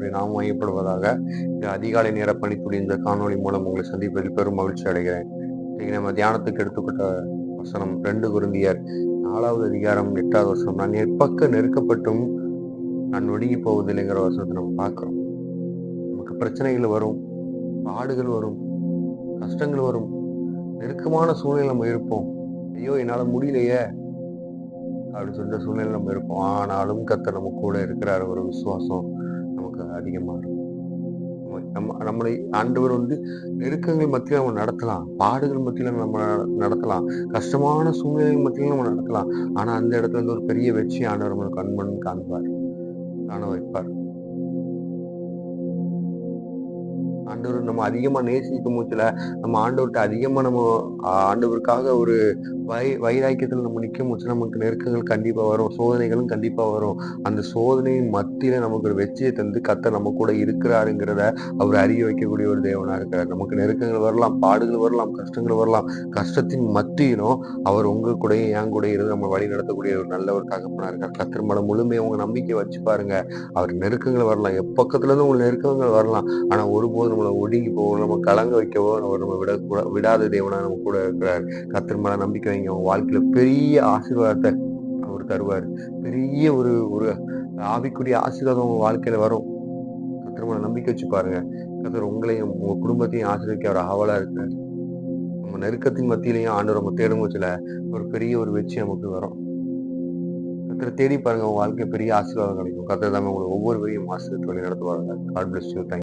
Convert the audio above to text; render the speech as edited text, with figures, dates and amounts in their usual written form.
கர்த்தருடைய நாமம் மையப்படுவதாக. இந்த அதிகாலை நேர பணித்துடைய இந்த காணொளி மூலம் உங்களை சந்திப்பதில் பெரும் மகிழ்ச்சி அடைகிறேன். இன்னைக்கு நம்ம தியானத்துக்கு எடுத்துக்கிட்ட வசனம் 2 கொரிந்தியர் 4வது அதிகாரம் 8வது வசனம். நான் எப்பக்க நெருக்கப்பட்டும் நான் ஒடுங்கி போவதில்லைங்கிற வசனத்தை நம்ம பார்க்கிறோம். நமக்கு பிரச்சனைகள் வரும், பாடுகள் வரும், கஷ்டங்கள் வரும், நெருக்கமான சூழ்நிலை நம்ம இருப்போம். ஐயோ என்னால முடியலையே அப்படின்னு சொல்லிட்டு சூழ்நிலை நம்ம இருப்போம். ஆனாலும் கர்த்தர் நம்ம கூட இருக்கிறார் ஒரு விசுவாசம் நமக்கு அதிகமா இருக்கும். நம்மளை ஆண்டவர் நெருக்கங்கள் மத்தியில நம்ம நடத்தலாம், பாடுகள் மத்தியில நம்ம நடத்தலாம், கஷ்டமான சூழ்நிலைகள் மத்தியில நம்ம நடத்தலாம். ஆனா அந்த இடத்துல இருந்து ஒரு பெரிய வெற்றி ஆண்டவர் நம்மளுக்கு கண்மண் காண வைப்பார். ஆண்டவர் நம்ம அதிகமா நேசிக்கும் மூச்சுல நம்ம ஆண்டவர்கிட்ட அதிகமா நம்ம ஆண்டவருக்காக ஒரு வைராக்கியத்துல நம்ம நிற்கும் மூச்சுல நமக்கு நெருக்கங்கள் கண்டிப்பா வரும், சோதனைகளும் கண்டிப்பா வரும். அந்த சோதனையின் மத்தியில நமக்கு ஒரு வெற்றியை தந்து கர்த்தர் நம்ம கூட இருக்கிறாருங்கிறத அவர் அறிய வைக்கக்கூடிய ஒரு தேவனா இருக்கிறார். நமக்கு நெருக்கங்கள் வரலாம், பாடுகள் வரலாம், கஷ்டங்கள் வரலாம். கஷ்டத்தின் மத்தியிலும் அவர் உங்க கூட என் கூட இருந்து நம்ம வழி நடத்தக்கூடிய ஒரு நல்ல ஒரு தகப்பனா இருக்கார். கர்த்தர் மேல முழுமையை உங்க நம்பிக்கை வச்சு பாருங்க. அவர் நெருக்கங்கள் வரலாம், எப்பக்கத்துல இருந்து உங்களுக்கு நெருக்கங்கள் வரலாம். ஆனா ஒருபோது நம்மளை ஒடுங்கி போவோ, நம்ம கலங்க வைக்கவோ அவர் நம்ம விடாத தேவனா நம்ம கூட இருக்கிறார். கர்த்தர் மேல நம்பிக்கை வைங்க. உங்க வாழ்க்கையில பெரிய ஆசீர்வாதத்தை அவர் தருவார். பெரிய ஒரு ஒரு ஆவிக்குரிய ஆசீர்வாதம் உங்க வாழ்க்கையில வரும். கர்த்தர் மேல நம்பிக்கை வச்சு பாருங்க. கர்த்தர் உங்களையும் உங்க குடும்பத்தையும் ஆசீர்வதிக்க அவர் ஆவலா இருக்கிறார். நம்ம நெருக்கத்தின் மத்தியிலையும் ஆண்டவர் நம்ம தேடும் போச்சுல ஒரு பெரிய ஒரு வெற்றி நமக்கு வரும். கர்த்தரை தேடி பாருங்க, உங்க வாழ்க்கை பெரிய ஆசீர்வாதம் கிடைக்கும். கர்த்தர் தான் உங்களை ஒவ்வொரு வரையும் ஆசீர்வதித்து வழி நடத்துவாங்க. God bless you. Thank you.